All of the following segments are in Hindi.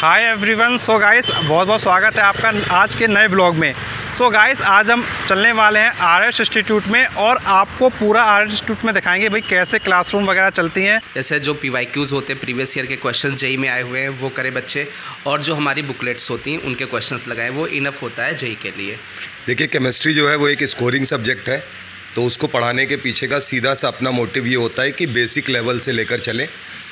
Hi everyone. सो गाइस बहुत बहुत स्वागत है आपका आज के नए ब्लॉग में। सो गाइस आज हम चलने वाले हैं आरएस इंस्टीट्यूट में और आपको पूरा आरएस इंस्टीट्यूट में दिखाएंगे भाई कैसे क्लासरूम वगैरह चलती हैं। जैसे जो PYQs होते हैं प्रीवियस ईयर के क्वेश्चन जेई में आए हुए हैं वो करें बच्चे, और जो हमारी बुकलेट्स होती हैं उनके क्वेश्चंस लगाए, वो इनफ होता है जेई के लिए। देखिए केमिस्ट्री जो है वो एक स्कोरिंग सब्जेक्ट है, तो उसको पढ़ाने के पीछे का सीधा सा अपना मोटिव ये होता है कि बेसिक लेवल से लेकर चलें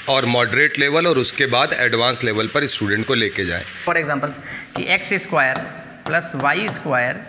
और मॉडरेट लेवल और उसके बाद एडवांस लेवल पर स्टूडेंट को लेके जाएं। फॉर एग्जांपल्स कि X square plus Y square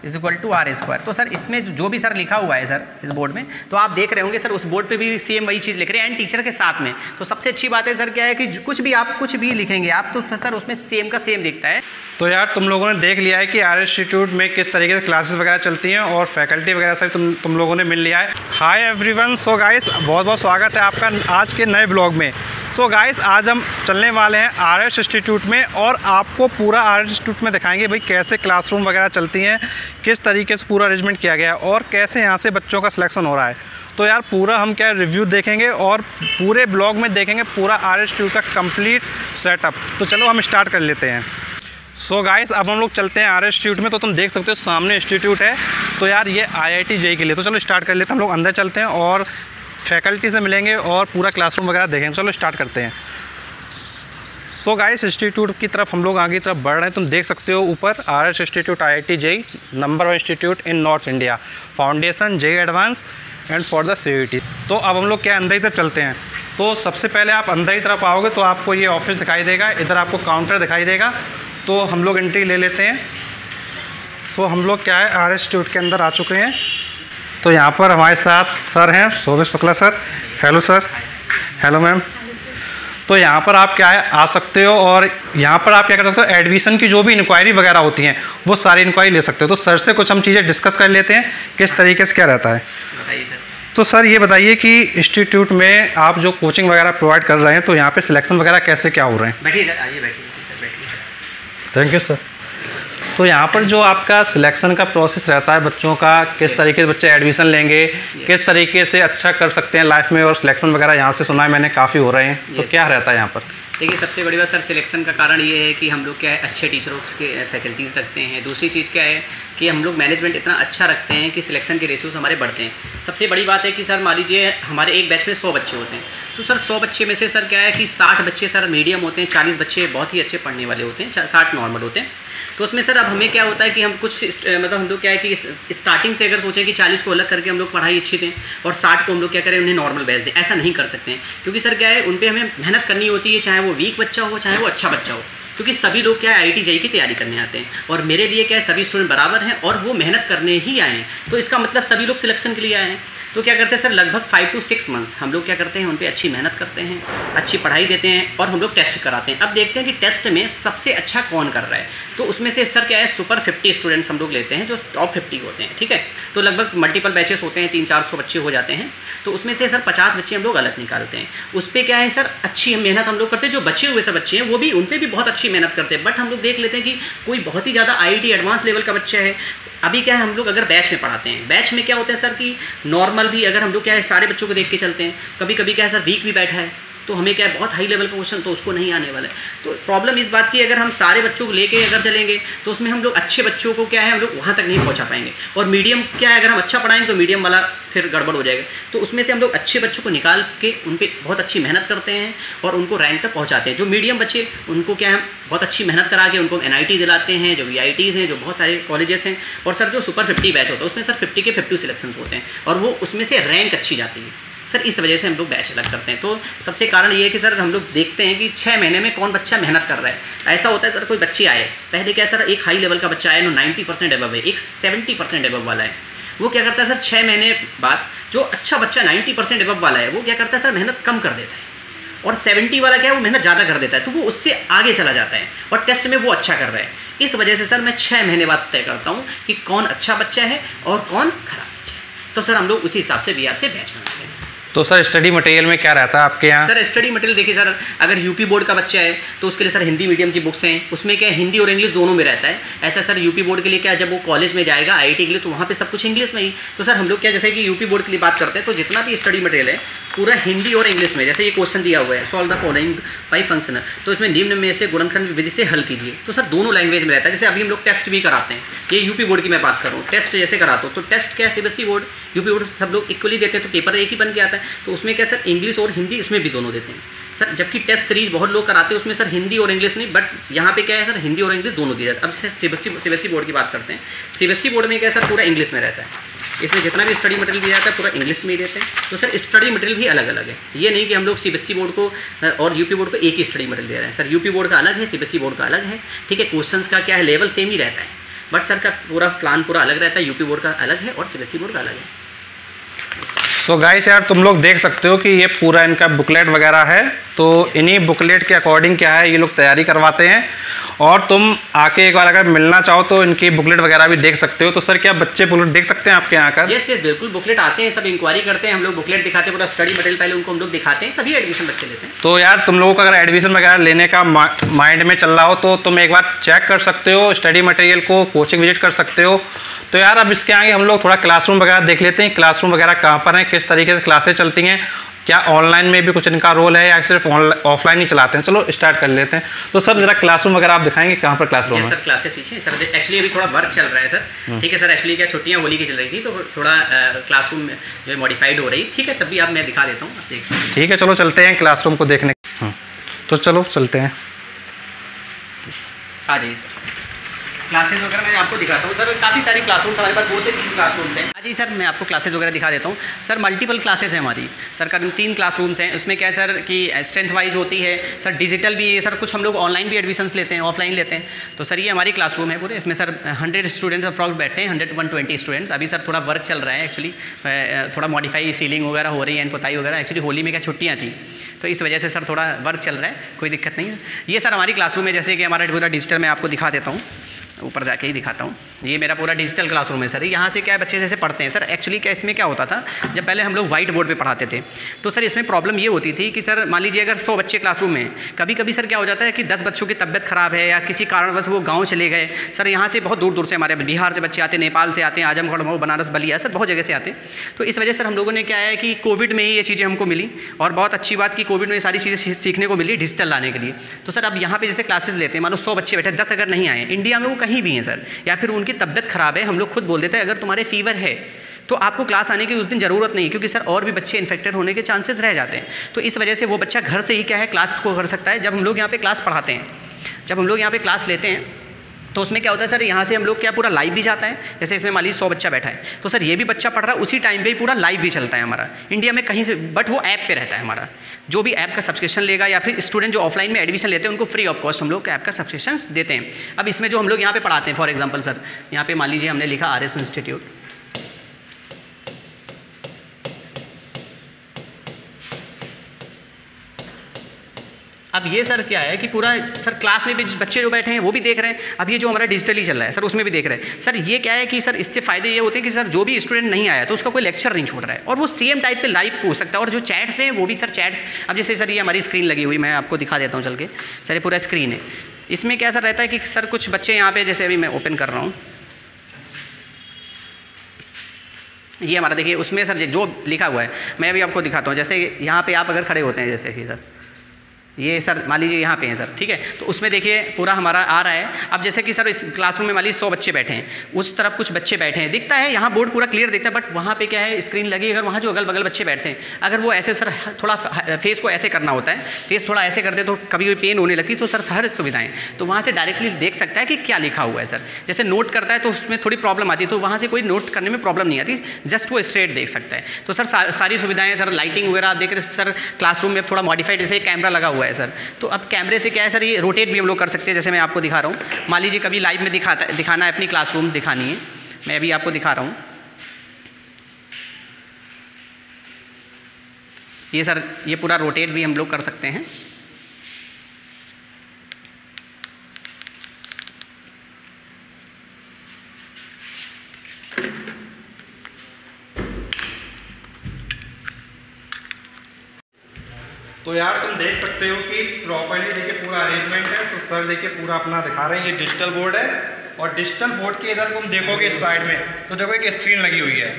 is equal to R square. तो सर इसमें जो भी सर लिखा हुआ है सर इस बोर्ड में, तो आप देख रहे होंगे सर उस बोर्ड पे भी सेम वही चीज़ लिख रहे हैं एंड टीचर के साथ में। तो सबसे अच्छी बात है सर क्या है कि आप कुछ भी लिखेंगे आप तो सर उसमें सेम का सेम दिखता है। तो यार तुम लोगों ने देख लिया है कि आरएस इंस्टीट्यूट में किस तरीके से क्लासेस वगैरह चलती हैं और फैकल्टी वगैरह से तुम लोगों ने मिल लिया है। Hi everyone. सो गाइस बहुत बहुत स्वागत है आपका आज के नए ब्लॉग में। सो गाइस आज हम चलने वाले हैं आरएस इंस्टीट्यूट में और आपको पूरा आरएस इंस्टीट्यूट में दिखाएंगे भाई कैसे क्लासरूम वगैरह चलती हैं, किस तरीके से पूरा अरेंजमेंट किया गया है और कैसे यहाँ से बच्चों का सिलेक्शन हो रहा है। तो यार पूरा हम क्या रिव्यू देखेंगे और पूरे ब्लॉग में देखेंगे पूरा आरएस इंस्टीट्यूट का कंप्लीट सेटअप। तो चलो हम स्टार्ट कर लेते हैं। सो गाइस अब हम लोग चलते हैं आरएस इंस्टीट्यूट में। तो तुम देख सकते हो सामने इंस्टीट्यूट है। तो यार ये IIT जेई के लिए। तो चलो स्टार्ट कर लेते हैं, हम लोग अंदर चलते हैं और फैकल्टी से मिलेंगे और पूरा क्लासरूम वगैरह देखेंगे। चलो स्टार्ट करते हैं। सो गाइस इंस्टीट्यूट की तरफ हम लोग आगे की तरफ बढ़ रहे हैं। तुम देख सकते हो ऊपर RS institute IIT JEE number 1 institute in North India, foundation JEE advance and for the CUET। तो अब हम लोग क्या अंदर की तरफ चलते हैं। तो सबसे पहले आप अंदर की तरफ आओगे तो आपको ये ऑफिस दिखाई देगा, इधर आपको काउंटर दिखाई देगा। तो हम लोग एंट्री ले लेते हैं। सो हम लोग क्या है आरएस इंस्टीट्यूट के अंदर आ चुके हैं। तो यहाँ पर हमारे साथ सर हैं Shobhit Shukla sir. Hello sir. Hello ma'am. तो यहाँ पर आप क्या है आ सकते हो और यहाँ पर आप क्या कर सकते हो एडमिशन की जो भी इंक्वायरी वगैरह होती हैं वो सारी इंक्वायरी ले सकते हो। तो सर से कुछ हम चीज़ें डिस्कस कर लेते हैं किस तरीके से क्या रहता है। बताइए सर। तो सर ये बताइए कि इंस्टीट्यूट में आप जो कोचिंग वगैरह प्रोवाइड कर रहे हैं तो यहाँ पे सिलेक्शन वगैरह कैसे क्या हो रहे हैं। बैठिए सर, आइए बैठिए सर, बैठिए। Thank you sir. तो यहाँ पर जो आपका सिलेक्शन का प्रोसेस रहता है बच्चों का, किस तरीके से बच्चे एडमिशन लेंगे, किस तरीके से अच्छा कर सकते हैं लाइफ में और सिलेक्शन वगैरह यहाँ से सुना है मैंने काफ़ी हो रहे हैं। तो क्या रहता है यहाँ पर। देखिए सबसे बड़ी बात सर सिलेक्शन का कारण ये है कि हम लोग क्या है अच्छे टीचरों के फैकल्टीज़ रखते हैं। दूसरी चीज़ क्या है कि हम लोग मैनेजमेंट इतना अच्छा रखते हैं कि सिलेक्शन के रेशियोज हमारे बढ़ते हैं। सबसे बड़ी बात है कि सर मान लीजिए हमारे एक बैच में 100 बच्चे होते हैं, तो सर 100 बच्चे में से सर क्या है कि 60 बच्चे सर मीडियम होते हैं, 40 बच्चे बहुत ही अच्छे पढ़ने वाले होते हैं, 60 नॉर्मल होते हैं। तो उसमें सर अब हमें क्या होता है कि हम कुछ मतलब हम लोग क्या है कि स्टार्टिंग से अगर सोचें कि 40 को अलग करके हम लोग पढ़ाई अच्छी दें और 60 को हम लोग क्या करें उन्हें नॉर्मल बैच दें, ऐसा नहीं कर सकते हैं। क्योंकि सर क्या है उन पर हमें मेहनत करनी होती है, चाहे वो वीक बच्चा हो चाहे वो अच्छा बच्चा हो। क्योंकि सभी लोग क्या है IIT जेई की तैयारी करने आते हैं और मेरे लिए क्या है सभी स्टूडेंट बराबर हैं और वो मेहनत करने ही आए हैं। तो इसका मतलब सभी लोग सिलेक्शन के लिए आए हैं। तो क्या करते हैं सर लगभग 5 to 6 मंथ्स हम लोग क्या करते हैं उन पर अच्छी मेहनत करते हैं, अच्छी पढ़ाई देते हैं और हम लोग टेस्ट कराते हैं। अब देखते हैं कि टेस्ट में सबसे अच्छा कौन कर रहा है। तो उसमें से सर क्या है सुपर 50 स्टूडेंट्स हम लोग लेते हैं जो टॉप 50 होते हैं, ठीक है। तो लगभग मल्टीपल बैचेस होते हैं, 300-400 बच्चे हो जाते हैं। तो उसमें से सर 50 बच्चे हम लोग अलग निकालते हैं। उस पर क्या है सर अच्छी मेहनत हम लोग करते हैं। जो बचे हुए सब बच्चे हैं वो भी उन पर भी बहुत अच्छी मेहनत करते हैं। बट हम लोग देख लेते हैं कि कोई बहुत ही ज़्यादा IIT एडवांस लेवल का बच्चा है। अभी क्या है हम लोग अगर बैच में पढ़ाते हैं, बैच में क्या होता है सर कि नॉर्मल भी अगर हम लोग क्या है सारे बच्चों को देख के चलते हैं, कभी कभी क्या है सर वीक भी बैठा है तो हमें क्या है बहुत हाई लेवल का क्वेश्चन तो उसको नहीं आने वाला है। तो प्रॉब्लम इस बात की अगर हम सारे बच्चों को लेके अगर चलेंगे तो उसमें हम लोग अच्छे बच्चों को क्या है हम लोग वहाँ तक नहीं पहुँचा पाएंगे। और मीडियम क्या है अगर हम अच्छा पढ़ाएंगे तो मीडियम वाला फिर गड़बड़ हो जाएगा। तो उसमें से हम लोग अच्छे बच्चों को निकाल के उन पर बहुत अच्छी मेहनत करते हैं और उनको रैंक तक पहुँचाते हैं। जो मीडियम बच्चे उनको क्या है बहुत अच्छी मेहनत करा के उनको NIT दिलाते हैं, जो VITs हैं, जो बहुत सारे कॉलेजेस हैं। और सर जो सुपर 50 बैच होता है उसमें सर 50 के 50 सिलेक्शन होते हैं और वो उसमें से रैंक अच्छी जाती है सर। इस वजह से हम लोग बैच अलग करते हैं। तो सबसे कारण ये है कि सर हम लोग देखते हैं कि 6 महीने में कौन बच्चा मेहनत कर रहा है। ऐसा होता है सर कोई बच्चे आए पहले क्या सर एक हाई लेवल का बच्चा आया 90% एबव है, एक 70% एबव वाला है, वो क्या करता है सर 6 महीने बाद जो अच्छा बच्चा 90% एबव वाला है वो क्या करता है सर मेहनत कम कर देता है और 70 वाला क्या है वो मेहनत ज़्यादा कर देता है। तो वो उससे आगे चला जाता है और टेस्ट में वो अच्छा कर रहा है। इस वजह से सर मैं 6 महीने बाद तय करता हूँ कि कौन अच्छा बच्चा है और कौन खराब बच्चा है। तो सर हम लोग उसी हिसाब से भी आपसे बैच बनाते हैं। तो सर स्टडी मटेरियल में क्या रहता है आपके यहाँ। सर स्टडी मटेरियल देखिए सर अगर यूपी बोर्ड का बच्चा है तो उसके लिए सर हिंदी मीडियम की बुक्स हैं, उसमें क्या है हिंदी और इंग्लिश दोनों में रहता है। ऐसा सर यूपी बोर्ड के लिए क्या जब वो कॉलेज में जाएगा IIT के लिए तो वहाँ पे सब कुछ इंग्लिश में ही। तो सर हम लोग क्या जैसे कि यूपी बोर्ड के लिए बात करते हैं तो जितना भी स्टडी मटेरियल है पूरा हिंदी और इंग्लिश में। जैसे ये क्वेश्चन दिया हुआ है, solve the following by functional, तो इसमें निम्न में से गुणनखंड विधि से हल कीजिए। तो सर दोनों लैंग्वेज में रहता है। जैसे अभी हम लोग टेस्ट भी कराते हैं, ये यूपी बोर्ड की मैं बात कर रहा हूँ, टेस्ट जैसे कराता हूँ तो टेस्ट क्या है सीबीएसई बोर्ड यूपी बोर्ड सब लोग इक्वली देते हैं, तो पेपर एक ही बन के आता है। तो उसमें क्या सर इंग्लिश और हिंदी इसमें भी दोनों देते हैं सर। जबकि टेस्ट सीरीज बहुत लोग कराते हैं उसमें सर हिंदी और इंग्लिश नहीं, बट यहाँ पे क्या है सर हिंदी और इंग्लिश दोनों दिया जाता है। अब सीबीएसई बोर्ड की बात करते हैं। सीबीएसई बोर्ड में क्या है सर पूरा इंग्लिश में रहता है, इसमें जितना भी स्टडी मटेरियल दिया जाता है पूरा इंग्लिश में ही देते हैं। तो सर स्टडी मटेरियल भी अलग अलग है, ये नहीं कि हम लोग सीबीएसई बोर्ड को और यूपी बोर्ड को एक ही स्टडी मटेरियल दे रहे हैं। सर यूपी बोर्ड का अलग है, सीबीएसई बोर्ड का अलग है, ठीक है। क्वेश्चंस का क्या है लेवल सेम ही रहता है, बट सर का पूरा प्लान पूरा अलग रहता है। यूपी बोर्ड का अलग है और सीबीएसई बोर्ड का अलग है। सो गाइस यार तुम लोग देख सकते हो कि ये पूरा इनका बुकलेट वगैरह है, तो इन्हीं बुकलेट के अकॉर्डिंग क्या है ये लोग तैयारी करवाते हैं। और तुम आके एक बार अगर मिलना चाहो तो इनकी बुकलेट वगैरह भी देख सकते हो। तो सर क्या बच्चे बुकलेट देख सकते हैं आपके यहाँ आकर? यस बिल्कुल, बुकलेट आते हैं, सब इंक्वायरी करते हैं, हम लोग बुकलेट दिखाते हैं, पूरा स्टडी मटेरियल पहले उनको हम लोग दिखाते हैं, तभी एडमिशन बच्चे लेते हैं। तो यार तुम लोगों को अगर एडमिशन वगैरह लेने का माइंड में चल रहा हो तो तुम एक बार चेक कर सकते हो स्टडी मटेरियल को, कोचिंग विजिट कर सकते हो। तो यार अब इसके आगे हम लोग थोड़ा क्लासरूम वगैरह देख लेते हैं, क्लासरूम वगैरह कहाँ पर हैं, किस तरीके से क्लासेस चलती हैं, क्या ऑनलाइन में भी कुछ इनका रोल है या सिर्फ ऑफलाइन ही चलाते हैं। चलो स्टार्ट कर लेते हैं। तो सर जरा क्लासरूम वगैरह आप दिखाएंगे कहाँ पर क्लासरूम है? सर क्लासेस पीछे सर, एक्चुअली अभी थोड़ा वर्क चल रहा है सर, ठीक है सर। एक्चुअली क्या छुट्टियाँ होली की चल रही थी तो थोड़ा क्लासरूम में जो है मॉडिफाइड हो रही, ठीक है, तभी आप मैं दिखा देता हूँ। ठीक है चलो चलते हैं क्लासरूम को देखने। तो चलो चलते हैं, आ जाइए सर। क्लासेस वगैरह मैं आपको दिखाता हूँ सर, काफ़ी सारी क्लासरूम्स हमारे पास 2 से 3 क्लासरूम्स हैं। हाँ जी सर, मैं आपको क्लासेस वगैरह दिखा देता हूँ सर। मल्टीपल क्लासेस हैं हमारी सर, करीब 3 क्लासरूम्स हैं। उसमें क्या है सर कि स्ट्रेंथ वाइज होती है सर, डिजिटल भी है सर, कुछ हम लोग ऑनलाइन भी एडमिशन्स लेते हैं, ऑफलाइन लेते हैं। तो सर ये हमारी क्लासरूम है पूरे, इसमें सर 100 स्टूडेंट्स अप्रॉक्स बैठते हैं, 100-120 स्टूडेंट्स। अभी सर थोड़ा वर्क चल रहा है एक्चुअली, थोड़ा मॉडिफाई सीलिंग वगैरह हो रही है, पुताई वगैरह। एक्चुअली होली में क्या छुट्टियाँ थी तो इस वजह से सर थोड़ा वर्क चल रहा है, कोई दिक्कत नहीं है। ये सर हमारी क्लासरूम है, जैसे कि हमारा पूरा डिजिटल मैं आपको दिखा देता हूँ, ऊपर जाके ही दिखाता हूँ। ये मेरा पूरा डिजिटल क्लासरूम है सर। यहाँ से क्या है बच्चे जैसे पढ़ते हैं सर। एक्चुअली क्या इसमें क्या होता था, जब पहले हम लोग वाइट बोर्ड पे पढ़ाते थे तो सर इसमें प्रॉब्लम ये होती थी कि सर मान लीजिए अगर 100 बच्चे क्लासरूम में, कभी कभी सर क्या हो जाता है कि 10 बच्चों की तबियत ख़राब है या किसी कारणवश वो गाँव चले गए सर। यहाँ से बहुत दूर दूर से हमारे बिहार से बच्चे आते हैं, नेपाल से आते हैं, आजमगढ़, मऊ, बनारस, बलिया सर, बहुत जगह से आते हैं। तो इस वजह से हम लोगों ने क्या है कि कोविड में ही ये चीज़ें हमको मिली, और बहुत अच्छी बात कि कोविड में सारी चीज़ें सीखने को मिली डिजिटल लाने के लिए। तो सर अब यहाँ पे जैसे क्लासेस लेते हैं, मान लो 100 बच्चे बैठे, 10 अगर नहीं आए, इंडिया में वो कहीं भी हैं सर, या फिर उनकी तबियत ख़राब है, हम लोग खुद बोल देते हैं अगर तुम्हारे फीवर है तो आपको क्लास आने की उस दिन ज़रूरत नहीं, क्योंकि सर और भी बच्चे इन्फेक्टेड होने के चांसेस रह जाते हैं। तो इस वजह से वो बच्चा घर से ही क्या है क्लास को कर सकता है। जब हम लोग यहाँ पे क्लास पढ़ाते हैं, जब हम लोग यहाँ पे क्लास लेते हैं तो उसमें क्या होता है सर, यहाँ से हम लोग क्या पूरा लाइव भी जाता है। जैसे इसमें मान लीजिए 100 बच्चा बैठा है तो सर ये भी बच्चा पढ़ रहा है, उसी टाइम पे ही पूरा लाइव भी चलता है हमारा इंडिया में कहीं से, बट वो ऐप पे रहता है हमारा। जो भी ऐप का सब्सक्रिप्शन लेगा या फिर स्टूडेंट जो ऑफलाइन में एडमिशन लेते हैं उनको फ्री ऑफ कॉस्ट हम लोग ऐप का सब्सक्रिप्शन देते हैं। अब इसमें जो हम लोग यहाँ पे पढ़ाते हैं, फॉर एग्जाम्पल सर यहाँ पे मान लीजिए हमने लिखा RS इंस्टीट्यूट, अब ये सर क्या है कि पूरा सर क्लास में भी बच्चे जो बैठे हैं वो भी देख रहे हैं। अब ये जो हमारा डिजिटली चल रहा है सर उसमें भी देख रहे हैं सर। ये क्या है कि सर इससे फ़ायदे ये होते हैं कि सर जो भी स्टूडेंट नहीं आया तो उसका कोई लेक्चर नहीं छूट रहा है, और वो सेम टाइप पे लाइव पूछ सकता है। और जो चैट्स में वो भी सर चैट्स, अब जैसे सर ये हमारी स्क्रीन लगी हुई, मैं आपको दिखा देता हूँ चल के सर। ये पूरा स्क्रीन है, इसमें क्या सर रहता है कि सर कुछ बच्चे यहाँ पे, जैसे अभी मैं ओपन कर रहा हूँ, ये हमारा देखिए उसमें सर जो लिखा हुआ है मैं अभी आपको दिखाता हूँ। जैसे यहाँ पे आप अगर खड़े होते हैं, जैसे कि सर ये सर मान लीजिए यहाँ पे हैं सर, ठीक है, तो उसमें देखिए पूरा हमारा आ रहा है। अब जैसे कि सर इस क्लासरूम में मान लीजिए 100 बच्चे बैठे हैं, उस तरफ कुछ बच्चे बैठे हैं, दिखता है यहाँ बोर्ड पूरा क्लियर दिखता है, बट वहाँ पे क्या है स्क्रीन लगी, अगर वहाँ जो अगल बगल बच्चे बैठते हैं अगर वो ऐसे सर थोड़ा फेस को ऐसे करना होता है, फेस थोड़ा ऐसे करते तो कभी पेन होने लगती, तो सर हर सुविधाएँ तो वहाँ से डायरेक्टली देख सकता है कि क्या लिखा हुआ है सर। जैसे नोट करता है तो उसमें थोड़ी प्रॉब्लम आती है, तो वहाँ से कोई नोट करने में प्रॉब्लम नहीं आती, जस्ट वो स्ट्रेट देख सकता है। तो सर सारी सुविधाएँ सर, लाइटिंग वगैरह आप देख रहे सर, क्लासरूम में थोड़ा मॉडिफाइड जैसे कैमरा लगा हुआ है सर। तो अब कैमरे से क्या है सर, ये रोटेट भी हम लोग कर सकते हैं। जैसे मैं आपको दिखा रहा हूँ, मान लीजिए कभी लाइव में दिखाना है, अपनी क्लासरूम दिखानी है, मैं अभी आपको दिखा रहा हूँ। ये सर ये पूरा रोटेट भी हम लोग कर सकते हैं। तो यार तुम देख सकते हो कि प्रॉपर्ली देखिए पूरा अरेंजमेंट है। तो सर देखिए पूरा अपना दिखा रहे हैं, ये डिजिटल बोर्ड है, और डिजिटल बोर्ड के इधर तुम देखोगे इस साइड में तो देखो एक स्क्रीन लगी हुई है,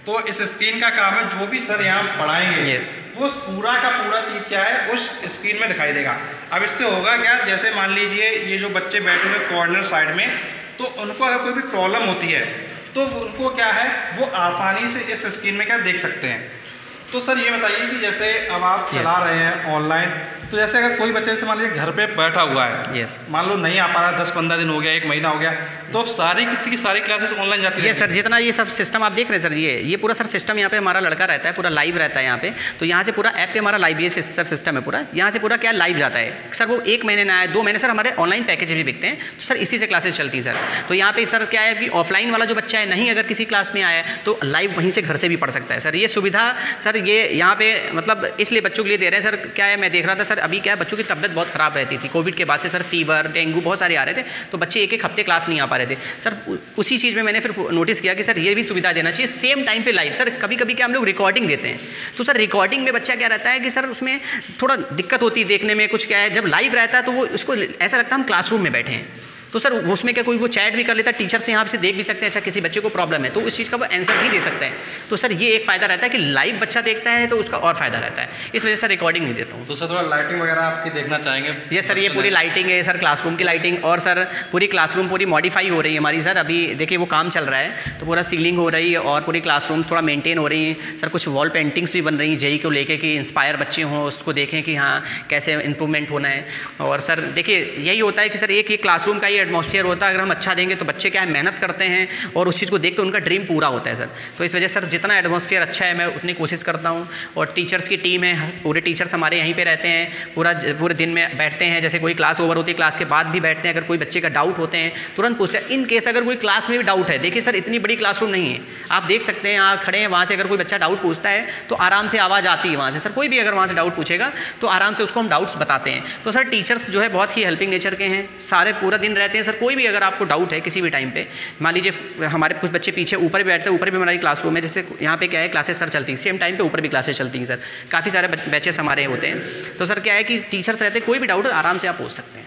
तो इस स्क्रीन का काम है जो भी सर यहाँ पढ़ाएंगे वो पूरा का पूरा चीज़ क्या है उस स्क्रीन में दिखाई देगा। अब इससे होगा क्या, जैसे मान लीजिए ये जो बच्चे बैठे हुए कॉर्नर साइड में, तो उनको अगर कोई भी प्रॉब्लम होती है तो उनको क्या है वो आसानी से इस स्क्रीन में क्या देख सकते हैं। तो सर ये बताइए कि जैसे अब आप चला रहे हैं ऑनलाइन, तो जैसे अगर कोई बच्चे से मान लीजिए घर पे बैठा हुआ है, मान लो नहीं आ पा रहा, 10-15 दिन हो गया, 1 महीना हो गया, तो किसी की सारी क्लासेस ऑनलाइन जाती है। सर जितना ये सब सिस्टम आप देख रहे हैं सर, ये पूरा सर सिस्टम यहाँ पे हमारा लड़का रहता है, पूरा लाइव रहता है यहाँ पे। तो यहाँ से पूरा ऐप पे हमारा लाइव ये सर सिस्टम है पूरा, यहाँ से पूरा क्या लाइव जाता है सर। वो 1 महीने ना आए 2 महीने सर हमारे ऑनलाइन पैकेज भी बिकते हैं, तो सर इसी से क्लासेस चलती है सर। तो यहाँ पे सर क्या है कि ऑफलाइन वाला जो बच्चा है नहीं अगर किसी क्लास में आया है तो लाइव वहीं से घर से भी पढ़ सकता है सर। ये सुविधा सर ये यहाँ पे मतलब इसलिए बच्चों के लिए दे रहे हैं सर। क्या है मैं देख रहा था सर, अभी क्या है बच्चों की तबियत बहुत ख़राब रहती थी कोविड के बाद से सर, फीवर डेंगू बहुत सारे आ रहे थे, तो बच्चे 1-1 हफ्ते क्लास नहीं आ पा रहे थे सर। उसी चीज़ में मैंने फिर नोटिस किया कि सर ये भी सुविधा देना चाहिए सेम टाइम पे लाइव। सर कभी कभी क्या हम लोग रिकॉर्डिंग देते हैं, तो सर रिकॉर्डिंग में बच्चा क्या रहता है कि सर उसमें थोड़ा दिक्कत होती है देखने में, कुछ क्या है जब लाइव रहता है तो वो उसको ऐसा लगता है हम क्लासरूम में बैठे हैं। तो सर उसमें क्या कोई वो चैट भी कर लेता है, टीचर से यहाँ से देख भी सकते हैं अच्छा किसी बच्चे को प्रॉब्लम है तो उस चीज़ का वो आंसर भी दे सकता है। तो सर ये एक फ़ायदा रहता है कि लाइव बच्चा देखता है तो उसका और फ़ायदा रहता है, इस वजह से रिकॉर्डिंग नहीं देता हूँ। तो सर थोड़ा लाइटिंग वगैरह आपकी देखना चाहेंगे। ये सर ये पूरी लाइटिंग है सर, क्लासरूम की लाइटिंग, और सर पूरी क्लासरूम पूरी मॉडिफाई हो रही है हमारी सर। अभी देखिए वो काम चल रहा है तो पूरा सीलिंग हो रही है और पूरी क्लासरूम थोड़ा मेंटेन हो रही है सर। कुछ वॉल पेंटिंग्स भी बन रही हैं जेई को लेके कि इंस्पायर बच्चे हों, उसको देखें कि हाँ कैसे इंप्रूवमेंट होना है। और सर देखिए यही होता है कि सर एक ये क्लासरूम का ही एटमॉस्फेयर होता है, अगर हम अच्छा देंगे तो बच्चे क्या है मेहनत करते हैं और उस चीज़ को देख के उनका ड्रीम पूरा होता है सर। तो इस वजह से सर जितना एटमॉस्फेयर अच्छा है मैं उतनी कोशिश करता हूँ। और टीचर्स की टीम है, पूरे टीचर्स हमारे यहीं पे रहते हैं, पूरे दिन में बैठते हैं। जैसे कोई क्लास ओवर होती है क्लास के बाद भी बैठते हैं, अगर कोई बच्चे का डाउट होते हैं तुरंत पूछते हैं। इन केस अगर कोई क्लास में भी डाउट है, देखिए सर इतनी बड़ी क्लासरूम नहीं है, आप देख सकते हैं यहाँ खड़े हैं, वहाँ से अगर कोई बच्चा डाउट पूछता है तो आराम से आवाज़ आती है वहाँ से सर। कोई भी अगर वहाँ से डाउट पूछेगा तो आराम से उसको हम डाउट्स बताते हैं। तो सर टीचर्स जो है बहुत ही हेल्पिंग नेचर के हैं, सारे पूरा दिन रहते हैं सर। कोई भी अगर आपको डाउट है किसी भी टाइम पे, मान लीजिए हमारे कुछ बच्चे पीछे ऊपर भी बैठते हैं, ऊपर भी हमारी क्लासरूम है, जैसे यहाँ पे क्या है क्लासेस सर चलती है सेम टाइम पे, ऊपर भी क्लासेस चलती हैं सर। काफ़ी सारे बैचेस हमारे होते हैं। तो सर क्या है कि टीचर्स रहते हैं, कोई भी डाउट आराम से आप पूछ सकते हैं।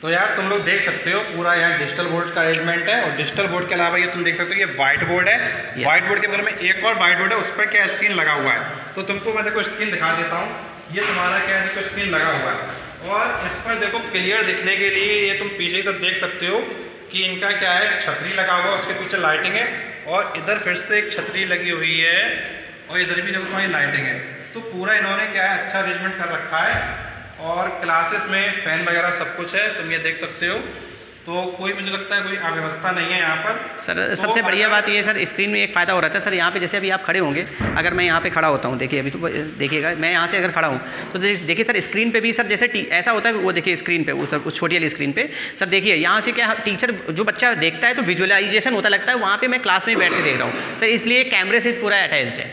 तो यार तुम लोग देख सकते हो पूरा यहाँ डिजिटल बोर्ड का अरेंजमेंट है। और डिजिटल बोर्ड के अलावा ये तुम देख सकते हो ये व्हाइट बोर्ड है। व्हाइट बोर्ड के बगल में एक और व्हाइट बोर्ड है, उस पर क्या स्क्रीन लगा हुआ है। तो तुमको मैं देखो स्क्रीन दिखा देता हूँ। ये तुम्हारा क्या है स्क्रीन लगा हुआ है और इस पर देखो क्लियर दिखने के लिए ये तुम पीछे की तरफ देख सकते हो कि इनका क्या है छतरी लगा हुआ है, उसके पीछे लाइटिंग है और इधर फिर से एक छतरी लगी हुई है और इधर भी देखो तुम्हारी लाइटिंग है। तो पूरा इन्होंने क्या है अच्छा अरेंजमेंट कर रखा है और क्लासेस में फैन वगैरह सब कुछ है, तुम ये देख सकते हो। तो कोई मुझे लगता है कोई अव्यवस्था नहीं है यहाँ पर सर। तो सबसे बढ़िया बात ये है सर स्क्रीन में एक फ़ायदा हो रहा है सर। यहाँ पे जैसे अभी आप खड़े होंगे, अगर मैं यहाँ पे खड़ा होता हूँ, देखिए अभी तो देखिएगा मैं यहाँ से अगर खड़ा हूँ तो देखिए सर स्क्रीन पे भी सर जैसे ऐसा होता है वो देखिए स्क्रीन पे वो सर उस छोटी वाली स्क्रीन पे सर देखिए यहाँ से क्या टीचर जो बच्चा देखता है तो विजुअलाइजेशन होता लगता है वहाँ पर मैं क्लास में बैठ के देख रहा हूँ सर, इसलिए कैमरे से पूरा अटैच्ड है।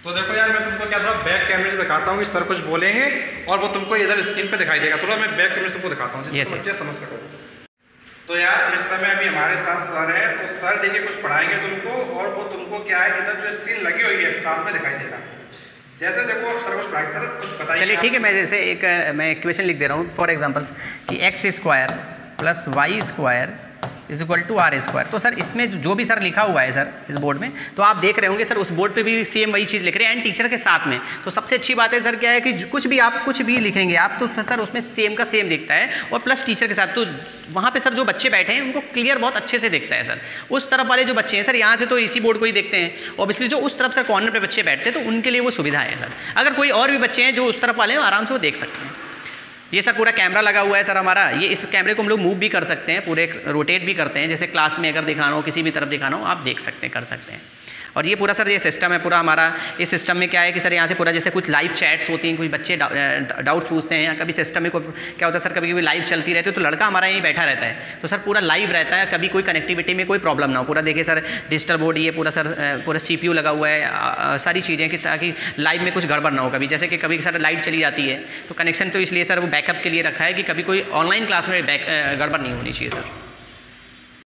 तो देखो यार मैं तुमको क्या थोड़ा बैक कैमरे से दिखाता हूँ कि सर कुछ बोलेंगे और वो तुमको इधर स्क्रीन पे दिखाई देगा। थोड़ा मैं बैक कैमरे से तुमको दिखाता हूँ जिससे बच्चे समझ सको। तो यार इस समय अभी हमारे साथ सर है, तो सर देखिए कुछ पढ़ाएंगे तुमको और वो तुमको क्या है इधर जो स्क्रीन लगी हुई है साथ में दिखाई देगा। जैसे देखो सर कुछ पढ़ाएंगे, सर कुछ बताइए। चलिए ठीक है, मैं जैसे एक मैं इक्वेशन लिख दे रहा हूँ फॉर एग्जांपल्स कि x² + y² = r²। तो सर इसमें जो भी सर लिखा हुआ है सर इस बोर्ड में, तो आप देख रहे होंगे सर उस बोर्ड पे भी सेम वही चीज़ लिख रहे हैं एंड टीचर के साथ में। तो सबसे अच्छी बात है सर क्या है कि कुछ भी आप कुछ भी लिखेंगे आप तो सर उसमें सेम का सेम दिखता है और प्लस टीचर के साथ। तो वहाँ पे सर जो बच्चे बैठे हैं उनको क्लियर बहुत अच्छे से दिखता है सर। उस तरफ वाले जो बच्चे हैं सर यहाँ से तो इसी बोर्ड को ही देखते हैं, ऑब्वियसली जो उस तरफ सर कॉर्नर पे बच्चे बैठते हैं तो उनके लिए वो सुविधा है सर। अगर कोई और भी बच्चे हैं जो उस तरफ वाले हैं आराम से वो देख सकते हैं। ये सर पूरा कैमरा लगा हुआ है सर हमारा, ये इस कैमरे को हम लोग मूव भी कर सकते हैं, पूरे रोटेट भी करते हैं। जैसे क्लास में अगर दिखाना हो, किसी भी तरफ दिखाना हो, आप देख सकते हैं, कर सकते हैं। और ये पूरा सर ये सिस्टम है पूरा हमारा। इस सिस्टम में क्या है कि सर यहाँ से पूरा जैसे कुछ लाइव चैट्स होती हैं, कुछ बच्चे डाउट्स पूछते हैं, या कभी सिस्टम में क्या होता है सर कभी कभी लाइव चलती रहती है तो लड़का हमारा यहीं बैठा रहता है तो सर पूरा लाइव रहता है, कभी कोई कनेक्टिविटी में कोई प्रॉब्लम ना हो। पूरा देखिए सर डिजिटल बोर्ड ये पूरा सर पूरा CPU लगा हुआ है, सारी चीज़ें कि ताकि लाइव में कुछ गड़बड़ ना हो। कभी जैसे कि कभी सर लाइट चली जाती है तो कनेक्शन तो इसलिए सर वो बैकअप के लिए रखा है कि कभी कोई ऑनलाइन क्लास में गड़बड़ नहीं होनी चाहिए सर।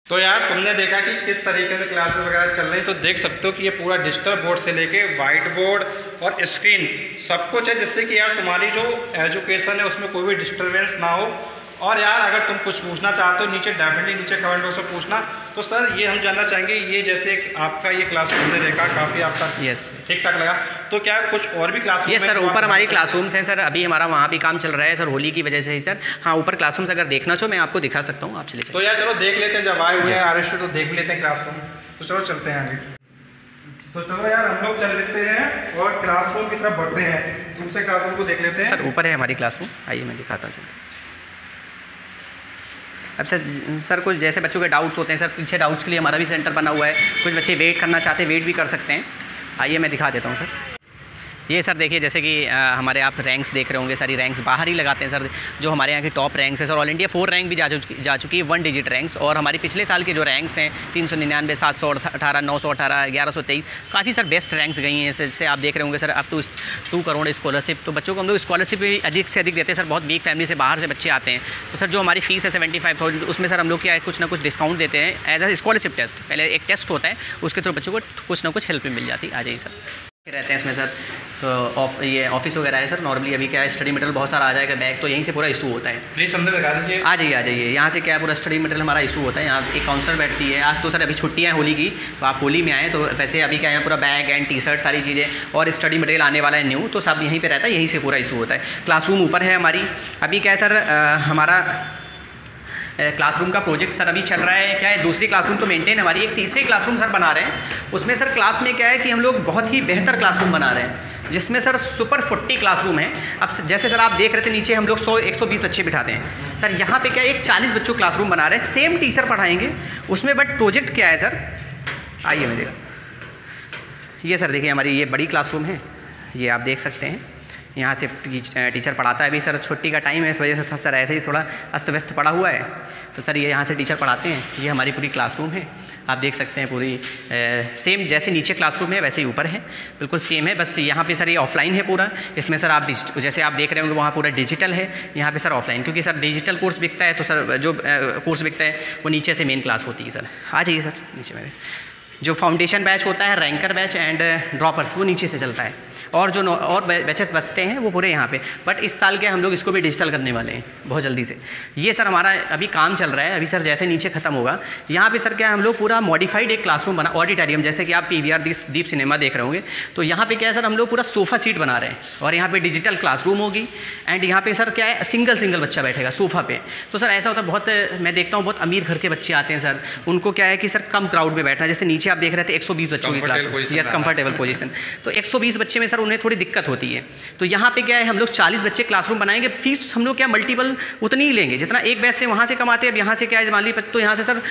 तो यार तुमने देखा कि किस तरीके से क्लासेस वगैरह चल रही, तो देख सकते हो कि ये पूरा डिजिटल बोर्ड से लेके वाइट बोर्ड और स्क्रीन सब कुछ है, जिससे कि यार तुम्हारी जो एजुकेशन है उसमें कोई भी डिस्टर्बेंस ना हो और यार अगर तुम कुछ पूछना चाहते हो नीचे डेफिनेटली नीचे कमेंट बॉक्स में पूछना। तो सर ये हम जानना चाहेंगे, ये जैसे आपका ये क्लासरूम ने देखा काफ़ी आपका ठीक ठाक लगा, तो क्या कुछ और भी क्लासरूम? ये सर ऊपर हमारी क्लासरूम्स हैं सर, अभी हमारा वहाँ भी काम चल रहा है सर होली की वजह से ही सर। हाँ ऊपर क्लासरूम्स अगर देखना चाहो मैं आपको दिखा सकता हूँ, आप चले। तो यार चलो देख लेते हैं, जब आए हुए हैं RS तो देख लेते हैं क्लासरूम। तो चलो चलते हैं आगे। तो चलो यार हम लोग चल लेते हैं और क्लासरूम की तरफ बढ़ते हैं, दूसरे क्लासरूम को देख लेते हैं। सर ऊपर है हमारी क्लासरूम, आइए मैं दिखाता हूँ। अब सर कुछ जैसे बच्चों के डाउट्स होते हैं सर, पीछे डाउट्स के लिए हमारा भी सेंटर बना हुआ है, कुछ बच्चे वेट करना चाहते हैं वेट भी कर सकते हैं। आइए मैं दिखा देता हूँ सर। ये सर देखिए जैसे कि हमारे आप रैंक्स देख रहे होंगे, सारी रैंक्स बाहर ही लगाते हैं सर। जो हमारे यहाँ की टॉप रैंक्स है सर, ऑल इंडिया 4 रैंक भी जा चुकी है, 1 डिजिट रैंक्स। और हमारी पिछले साल के जो रैंक्स हैं 399, 718, 918, 1123, काफ़ी सर बेस्ट रैंक्स गई हैं। जैसे आप देख रहे होंगे sir up to 2 crore scholarship. तो बच्चों को हम लोग स्कॉलरशिप भी अधिक से अधिक देते हैं सर, बहुत वीक फैमिली से बाहर से बच्चे आते हैं। तो सर जो हमारी फ़ीस है 75,000, उसमें सर हम लोग क्या है कुछ ना कुछ डिस्काउंट देते हैं एज अ स्कॉलरशिप टेस्ट। पहले एक टेस्ट होता है, उसके थ्रू बच्चों को कुछ ना कुछ हेल्प मिल जाती है। आ जाइए सर, रहते हैं इसमें सर। तो ये ऑफिस वगैरह है सर। नॉर्मली अभी क्या है स्टडी मटेरियल बहुत सारा आ जाएगा, बैग तो यहीं से पूरा इशू होता है। प्लीज़ अंदर लगा दीजिए। आ जाइए यहाँ से क्या है पूरा स्टडी मटेरियल हमारा इशू होता है। यहाँ एक काउंसलर बैठती है। आज तो सर अभी छुट्टियाँ हैं होली की, तो आप होली में आए तो वैसे अभी क्या है पूरा बैग एंड टी-शर्ट सारी चीज़ें और स्टडी मटेरियल आने वाला है न्यू, तो सब यहीं पर रहता है, यहीं से पूरा इशू होता है। क्लासरूम ऊपर है हमारी। अभी क्या है सर हमारा क्लासरूम का प्रोजेक्ट सर अभी चल रहा है। क्या है दूसरी क्लासरूम तो मेंटेन हमारी, एक तीसरी क्लासरूम सर बना रहे हैं। उसमें सर क्लास में क्या है कि हम लोग बहुत ही बेहतर क्लासरूम बना रहे हैं, जिसमें सर सुपर 40 क्लासरूम है। अब जैसे सर आप देख रहे थे नीचे हम लोग 100-120 बच्चे बिठाते हैं सर, यहाँ पे क्या एक 40 बच्चों क्लासरूम बना रहे हैं, सेम टीचर पढ़ाएंगे उसमें। बट प्रोजेक्ट क्या है सर, आइए मैं देखा। ये सर देखिए हमारी ये बड़ी क्लासरूम है, ये आप देख सकते हैं। यहाँ से टीचर पढ़ाता है। अभी सर छुट्टी का टाइम है, इस वजह से सर ऐसे ही थोड़ा अस्त व्यस्त पड़ा हुआ है। तो सर ये यहाँ से टीचर पढ़ाते हैं। ये हमारी पूरी क्लासरूम है, आप देख सकते हैं पूरी सेम जैसे नीचे क्लासरूम है वैसे ही ऊपर है, बिल्कुल सेम है। बस यहाँ पे सर ये ऑफलाइन है पूरा। इसमें सर आप जैसे आप देख रहे होंगे वहाँ पूरा डिजिटल है, यहाँ पे सर ऑफलाइन, क्योंकि सर डिजिटल कोर्स बिकता है। तो सर जो कोर्स बिकता है वो नीचे से मेन क्लास होती है सर। आ जाइए सर नीचे में। जो फाउंडेशन बैच होता है, रैंकर बैच एंड ड्रॉपर्स, वो नीचे से चलता है। और जो और बैचेस बचते हैं वो पूरे यहाँ पे। बट इस साल के हम लोग इसको भी डिजिटल करने वाले हैं बहुत जल्दी से। ये सर हमारा अभी काम चल रहा है। अभी सर जैसे नीचे ख़त्म होगा यहाँ पे सर क्या है हम लोग पूरा मॉडिफाइड एक क्लासरूम बना, ऑडिटोरियम, जैसे कि आप PVR दीप सिनेमा देख रहे होंगे। तो यहाँ पे क्या है सर हम लोग पूरा सोफ़ा सीट बना रहे हैं और यहाँ पे डिजिटल क्लासरूम होगी। एंड यहाँ पे सर क्या है सिंगल बच्चा बैठेगा सोफ़ा पे। तो सर ऐसा होता है बहुत, मैं देखता हूँ बहुत अमीर घर के बच्चे आते हैं सर, उनको क्या है कि सर कम क्राउड में बैठना। जैसे नीचे आप देख रहे थे 120 बच्चों की क्लास, यस कंफर्टेबल पोजीशन। तो 120 बच्चे में सर उन्हें थोड़ी दिक्कत होती है। तो यहाँ पे क्या है हम लोग 40 बच्चे क्लासरूम बनाएंगे। फीस हम लोग क्या मल्टीपल उतनी ही लेंगे जितना एक बैच से वहाँ से कमाते हैं। अब यहाँ से क्या है मान लीजिए तो यहाँ से सर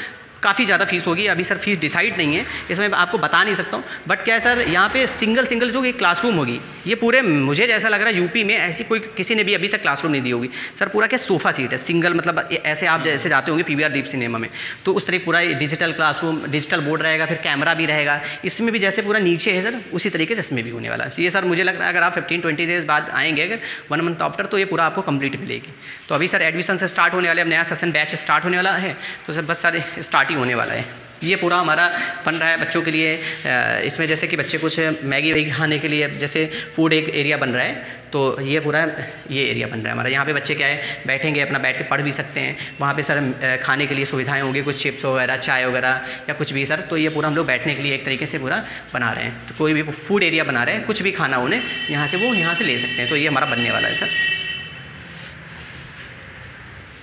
काफ़ी ज़्यादा फीस होगी। अभी सर फीस डिसाइड नहीं है, इसमें आपको बता नहीं सकता हूँ। बट क्या है सर यहाँ पे सिंगल जो एक क्लासरूम होगी, ये पूरे मुझे जैसा लग रहा है यूपी में ऐसी कोई किसी ने भी अभी तक क्लासरूम नहीं दी होगी सर। पूरा क्या सोफ़ा सीट है सिंगल, मतलब ऐसे आप जैसे जाते होंगे PVR दीप सिनेमा में, तो उस तरह पूरा डिजिटल क्लासरूम, डिजिटल बोर्ड रहेगा, फिर कैमरा भी रहेगा। इसमें भी जैसे पूरा नीचे है सर उसी तरीके से इसमें भी होने वाला है। ये सर मुझे लग रहा है अगर आप 15-20 डेज बाद आएंगे, अगर 1 मंथ आफ्टर, तो ये पूरा आपको कंप्लीट मिलेगी। तो अभी सर एडमिशन से स्टार्ट होने वाले, अब नया सेशन बैच स्टार्ट होने वाला है, तो सर बस सर स्टार्ट ही होने वाला है। ये पूरा हमारा बन रहा है बच्चों के लिए। इसमें जैसे कि बच्चे कुछ मैगी खाने के लिए जैसे फूड एक एरिया बन रहा है, तो ये पूरा ये एरिया बन रहा है हमारा। यहाँ पे बच्चे क्या है बैठेंगे, अपना बैठ के पढ़ भी सकते हैं। वहाँ पे सर खाने के लिए सुविधाएं होंगी, कुछ चिप्स वगैरह, चाय वगैरह या कुछ भी सर। तो ये पूरा हम लोग बैठने के लिए एक तरीके से पूरा बना रहे हैं। तो कोई भी फूड एरिया बना रहे हैं, कुछ भी खाना उन्हें यहाँ से वो यहाँ से ले सकते हैं। तो ये हमारा बनने वाला है सर।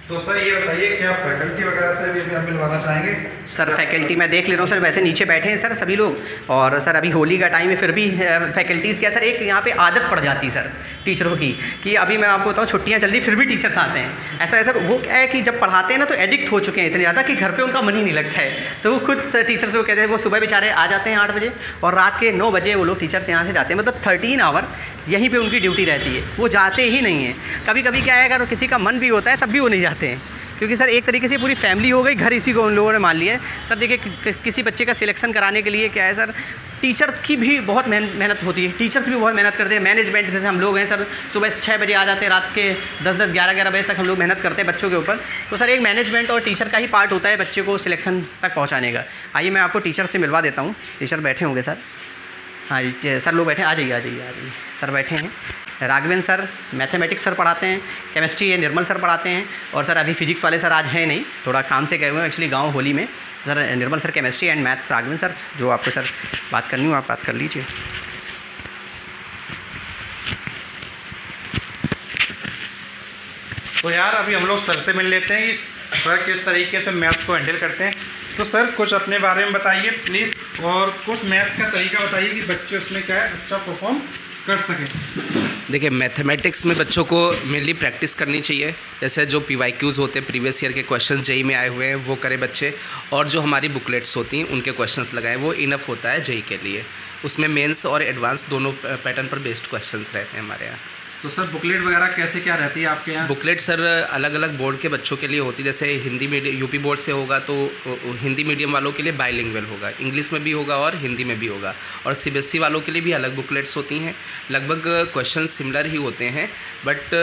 तो सर ये बताइए क्या फैकल्टी वगैरह से भी आप मिलवाना चाहेंगे? सर फैकल्टी मैं देख ले रहा हूँ सर, वैसे नीचे बैठे हैं सर सभी लोग। और सर अभी होली का टाइम है, फिर भी फैकल्टीज़ क्या सर एक यहाँ पे आदत पड़ जाती है सर टीचरों की, कि अभी मैं आपको बताऊँ छुट्टियाँ चल रही फिर भी टीचर्स आते हैं। ऐसा है सर, वो क्या है कि जब पढ़ाते हैं ना तो एडिक्ट हो चुके हैं इतने ज़्यादा कि घर पर उनका मन ही नहीं लगता है। तो वो खुद सर टीचर्स को कहते हैं, वो सुबह बेचारे आ जाते हैं 8 बजे और रात के 9 बजे वो लोग टीचर्स यहाँ से जाते हैं। मतलब 13 आवर यहीं पे उनकी ड्यूटी रहती है, वो जाते ही नहीं हैं। कभी कभी क्या है अगर किसी का मन भी होता है तब भी वो नहीं जाते हैं, क्योंकि सर एक तरीके से पूरी फैमिली हो गई, घर इसी को उन लोगों ने मान लिया है। सर देखिए किसी बच्चे का सिलेक्शन कराने के लिए क्या है सर टीचर की भी बहुत मेहनत होती है, टीचर्स भी बहुत मेहनत करते हैं। मैनेजमेंट जैसे हम लोग हैं सर, सुबह 6 बजे आ जाते हैं, रात के 10-10, 11-11 बजे तक हम लोग मेहनत करते हैं बच्चों के ऊपर। तो सर एक मैनेजमेंट और टीचर का ही पार्ट होता है बच्चे को सिलेक्शन तक पहुँचाने का। आइए मैं आपको टीचर से मिलवा देता हूँ। टीचर बैठे होंगे सर। हाँ सर लोग बैठे, आ जाइए सर बैठे हैं। राघवेंद्र सर मैथमेटिक्स सर पढ़ाते हैं, केमिस्ट्री ये निर्मल सर पढ़ाते हैं, और सर अभी फिजिक्स वाले सर आज हैं नहीं, थोड़ा काम से गए हुए हैं एक्चुअली गांव होली में। Sir Nirmal sir chemistry and maths, Raghavendra sir जो आपको सर बात करनी हो आप बात कर लीजिए। तो यार अभी हम लोग सर से मिल लेते हैं कि सर किस तरीके से मैथ्स को हैंडल करते हैं। तो सर कुछ अपने बारे में बताइए प्लीज़, और कुछ मैथ्स का तरीका बताइए कि बच्चे उसमें क्या है अच्छा परफॉर्म कर सकें। देखिए, मैथमेटिक्स में बच्चों को मेनली प्रैक्टिस करनी चाहिए। जैसे जो PYQs होते हैं, प्रीवियस ईयर के क्वेश्चन जेई में आए हुए हैं, वो करें बच्चे, और जो हमारी बुकलेट्स होती हैं उनके क्वेश्चंस लगाएं, वो इनफ होता है जेई के लिए। उसमें मेंस और एडवांस दोनों पैटर्न पर बेस्ड क्वेश्चंस रहते हैं हमारे यहाँ। तो सर बुकलेट वगैरह कैसे क्या रहती है आपके यहाँ? बुकलेट सर अलग अलग बोर्ड के बच्चों के लिए होती है। जैसे हिंदी मीडियम यूपी बोर्ड से होगा तो हिंदी मीडियम वालों के लिए बाइलिंगुअल होगा, इंग्लिश में भी होगा और हिंदी में भी होगा। और CBSE वालों के लिए भी अलग बुकलेट्स होती हैं। लगभग क्वेश्चन सिमिलर ही होते हैं, बट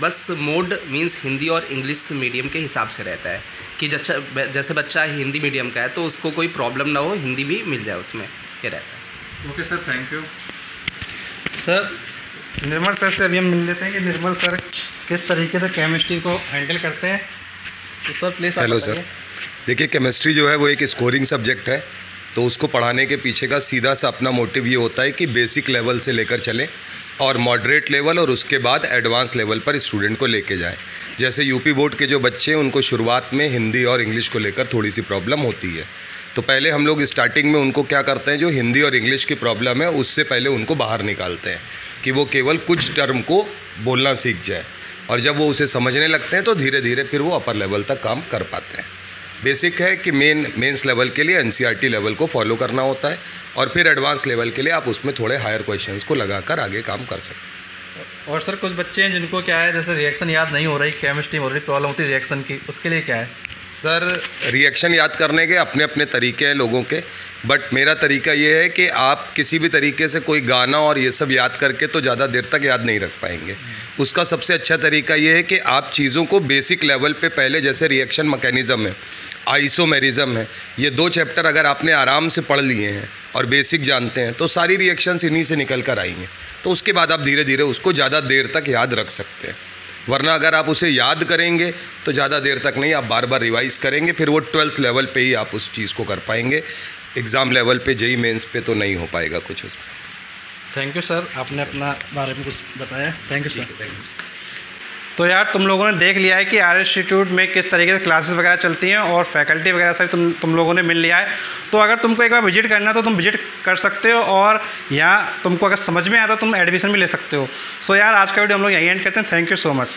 बस मोड मीन्स हिंदी और इंग्लिश मीडियम के हिसाब से रहता है कि जैसे बच्चा हिंदी मीडियम का है तो उसको कोई प्रॉब्लम ना हो, हिंदी भी मिल जाए उसमें, ये रहता है। Okay sir, thank you. Sir Nirmal sir से अभी हम मिल लेते हैं कि निर्मल सर किस तरीके से केमिस्ट्री को हैंडल करते हैं। तो सर प्लीज़। हेलो सर, देखिए केमिस्ट्री जो है वो एक स्कोरिंग सब्जेक्ट है, तो उसको पढ़ाने के पीछे का सीधा सा अपना मोटिव ये होता है कि बेसिक लेवल से लेकर चलें और मॉडरेट लेवल और उसके बाद एडवांस लेवल पर स्टूडेंट को लेके जाएं। जैसे यूपी बोर्ड के जो बच्चे हैं उनको शुरुआत में हिंदी और इंग्लिश को लेकर थोड़ी सी प्रॉब्लम होती है, तो पहले हम लोग स्टार्टिंग में उनको क्या करते हैं, जो हिंदी और इंग्लिश की प्रॉब्लम है उससे पहले उनको बाहर निकालते हैं कि वो केवल कुछ टर्म को बोलना सीख जाए, और जब वो उसे समझने लगते हैं तो धीरे धीरे फिर वो अपर लेवल तक काम कर पाते हैं। बेसिक है कि मेंस लेवल के लिए NCERT लेवल को फॉलो करना होता है, और फिर एडवांस लेवल के लिए आप उसमें थोड़े हायर क्वेश्चंस को लगाकर आगे काम कर सकते हैं। और सर कुछ बच्चे हैं जिनको क्या है, जैसे रिएक्शन याद नहीं हो रही, केमिस्ट्री में हो रही प्रॉब्लम होती है रिएक्शन की, उसके लिए क्या है? सर रिएक्शन याद करने के अपने अपने तरीके हैं लोगों के, बट मेरा तरीका ये है कि आप किसी भी तरीके से कोई गाना और ये सब याद करके तो ज़्यादा देर तक याद नहीं रख पाएंगे। उसका सबसे अच्छा तरीका ये है कि आप चीज़ों को बेसिक लेवल पे पहले, जैसे रिएक्शन मैकेनिज़्म है, आइसोमेरिज्म है, ये 2 चैप्टर अगर आपने आराम से पढ़ लिए हैं और बेसिक जानते हैं तो सारी रिएक्शंस इन्हीं से निकल कर आएंगे, तो उसके बाद आप धीरे धीरे उसको ज़्यादा देर तक याद रख सकते हैं। वरना अगर आप उसे याद करेंगे तो ज़्यादा देर तक नहीं, आप बार बार रिवाइज़ करेंगे, फिर वो 12th लेवल पे ही आप उस चीज़ को कर पाएंगे। एग्ज़ाम लेवल पे जेई मेंस पे तो नहीं हो पाएगा कुछ उसमें। थैंक यू सर, आपने अपना बारे में कुछ बताया। Thank you sir. तो यार तुम लोगों ने देख लिया है कि आर इंस्टीट्यूट में किस तरीके से क्लासेस वगैरह चलती हैं और फैकल्टी वगैरह से तुम लोगों ने मिल लिया है। तो अगर तुमको एक बार विजिट करना है तो तुम विजिट कर सकते हो, और यहाँ तुमको अगर समझ में आता तो तुम एडमिशन भी ले सकते हो। सो यार आज का वीडियो हम लोग यहीं एंड करते हैं। Thank you so much.